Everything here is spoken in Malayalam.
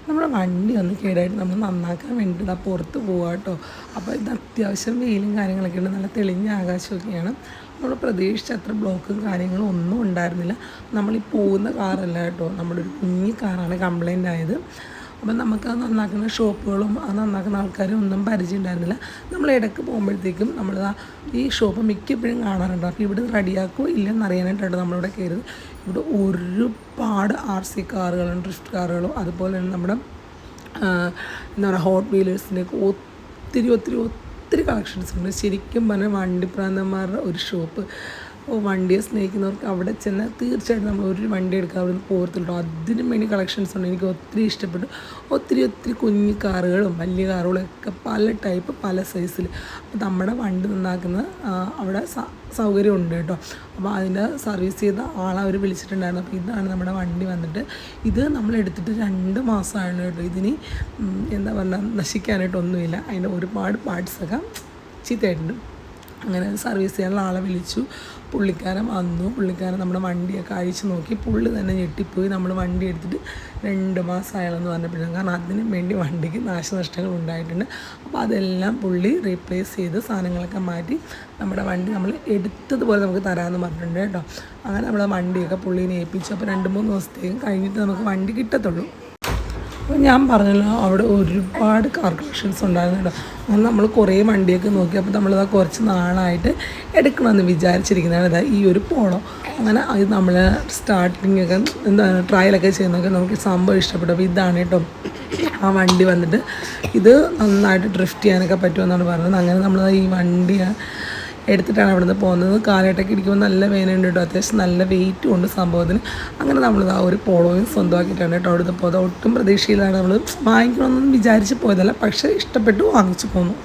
നമ്മുടെ വണ്ടി ഒന്ന് കേടായിട്ട് നമ്മൾ നന്നാക്കാൻ വേണ്ടിയിട്ട് പുറത്ത് പോകാം കേട്ടോ. അപ്പോൾ ഇത് അത്യാവശ്യം വെയിലും കാര്യങ്ങളൊക്കെ ഉണ്ട്, നല്ല തെളിഞ്ഞ ആകാശമൊക്കെയാണ്. നമ്മൾ പ്രതീക്ഷിച്ച അത്ര ബ്ലോക്കും കാര്യങ്ങളും ഒന്നും ഉണ്ടായിരുന്നില്ല. നമ്മളീ പോകുന്ന കാറല്ല കേട്ടോ, നമ്മുടെ ഒരു കുഞ്ഞി കാറാണ് കംപ്ലൈൻ്റ് ആയത്. അപ്പം നമുക്കത് നന്നാക്കുന്ന ഷോപ്പുകളും അത് നന്നാക്കുന്ന ആൾക്കാരും ഒന്നും പരിചയം ഉണ്ടായിരുന്നില്ല. നമ്മൾ ഇടയ്ക്ക് പോകുമ്പോഴത്തേക്കും നമ്മൾ ഈ ഷോപ്പ് മിക്കപ്പോഴും കാണാറുണ്ട്. അപ്പോൾ ഇവിടെ റെഡിയാക്കോ ഇല്ലെന്ന് അറിയാനായിട്ടാണ് നമ്മളിവിടെ കയറിയത്. ഇവിടെ ഒരുപാട് RC കാറുകളും ഡ്രിഫ്റ്റ് കാറുകളും അതുപോലെ തന്നെ നമ്മുടെ എന്താ പറയുക ഹോട്ട് വീലേഴ്സിൻ്റെയൊക്കെ ഒത്തിരി കളക്ഷൻസ് ഉണ്ട്. ശരിക്കും പറഞ്ഞാൽ വണ്ടിപ്രാന്തന്മാരുടെ ഒരു ഷോപ്പ്. വണ്ടിയെ സ്നേഹിക്കുന്നവർക്ക് അവിടെ ചെന്നാൽ തീർച്ചയായിട്ടും നമ്മൾ ഒരു വണ്ടി എടുക്കുക അവിടെ നിന്ന് പോരത്തുള്ളൂ. അതിനും വേണ്ടി കളക്ഷൻസ് ഉണ്ട്. എനിക്ക് ഒത്തിരി ഇഷ്ടപ്പെട്ടു. ഒത്തിരി കുഞ്ഞു കാറുകളും വലിയ കാറുകളും ഒക്കെ പല ടൈപ്പ് പല സൈസിൽ. അപ്പോൾ നമ്മുടെ വണ്ടി നന്നാക്കുന്ന അവിടെ സൗകര്യമുണ്ട് കേട്ടോ. അപ്പോൾ അതിൻ്റെ സർവീസ് ചെയ്ത ആളെ അവർ വിളിച്ചിട്ടുണ്ടായിരുന്നു. അപ്പോൾ ഇതാണ് നമ്മുടെ വണ്ടി വന്നിട്ട്. ഇത് നമ്മൾ എടുത്തിട്ട് 2 മാസമാണ് കേട്ടോ. ഇതിന് എന്താ പറയുക നശിക്കാനായിട്ടൊന്നുമില്ല. അതിൻ്റെ ഒരുപാട് പാർട്സൊക്കെ ചീത്തയായിട്ടുണ്ട്. അങ്ങനെ സർവീസ് ചെയ്യാനുള്ള ആളെ വിളിച്ചു. പുള്ളിക്കാരൻ വന്നു. പുള്ളിക്കാരൻ നമ്മുടെ വണ്ടിയൊക്കെ അഴിച്ച് നോക്കി. പുള്ളി തന്നെ ഞെട്ടിപ്പോയി. നമ്മൾ വണ്ടി എടുത്തിട്ട് 2 മാസമായാലെന്ന് പറഞ്ഞപ്പോഴാണ്. കാരണം അതിനും വേണ്ടി വണ്ടിക്ക് നാശനഷ്ടങ്ങൾ ഉണ്ടായിട്ടുണ്ട്. അപ്പോൾ അതെല്ലാം പുള്ളി റീപ്ലേസ് ചെയ്ത് സാധനങ്ങളൊക്കെ മാറ്റി നമ്മുടെ വണ്ടി നമ്മൾ എടുത്തതുപോലെ നമുക്ക് തരാമെന്ന് പറഞ്ഞിട്ടുണ്ട് കേട്ടോ. അങ്ങനെ നമ്മളെ വണ്ടിയൊക്കെ പുള്ളീനെ ഏൽപ്പിച്ചു. അപ്പോൾ 2-3 ദിവസത്തേക്കും കഴിഞ്ഞിട്ട് നമുക്ക് വണ്ടി കിട്ടത്തുള്ളൂ. അപ്പോൾ ഞാൻ പറഞ്ഞല്ലോ അവിടെ ഒരുപാട് കാർ കളക്ഷൻസ് ഉണ്ടായിരുന്നു കേട്ടോ. അങ്ങനെ നമ്മൾ കുറേ വണ്ടിയൊക്കെ നോക്കി. അപ്പോൾ നമ്മളിതാ കുറച്ച് നാളായിട്ട് എടുക്കണമെന്ന് വിചാരിച്ചിരിക്കുന്നതാണ് ഇതാ ഈ ഒരു പോളോ. അങ്ങനെ അത് നമ്മൾ സ്റ്റാർട്ടിങ്ങൊക്കെ എന്താണ് ട്രയലൊക്കെ ചെയ്യുന്നതൊക്കെ നമുക്ക് സംഭവം ഇഷ്ടപ്പെട്ടു. അപ്പോൾ ഇതാണ് കേട്ടോ ആ വണ്ടി വന്നിട്ട്. ഇത് നന്നായിട്ട് ഡ്രിഫ്റ്റ് ചെയ്യാനൊക്കെ പറ്റുമെന്നാണ് പറഞ്ഞത്. അങ്ങനെ നമ്മൾ ഈ വണ്ടി എടുത്തിട്ടാണ് അവിടെ നിന്ന് പോകുന്നത്. കാലായിട്ടൊക്കെ ഇരിക്കുമ്പോൾ നല്ല വേദനയുണ്ട് കേട്ടോ. അത്യാവശ്യം നല്ല വെയിറ്റും ഉണ്ട് സംഭവത്തിന്. അങ്ങനെ നമ്മൾ ആ ഒരു പോളോയും സ്വന്തമാക്കിയിട്ടാണ് കേട്ടോ അവിടുന്ന് പോകുന്നത്. ഒട്ടും പ്രതീക്ഷയിലാണ് നമ്മൾ വാങ്ങിക്കണമെന്നൊന്നും വിചാരിച്ച് പോയതല്ല, പക്ഷേ ഇഷ്ടപ്പെട്ടു വാങ്ങിച്ചു പോന്നു.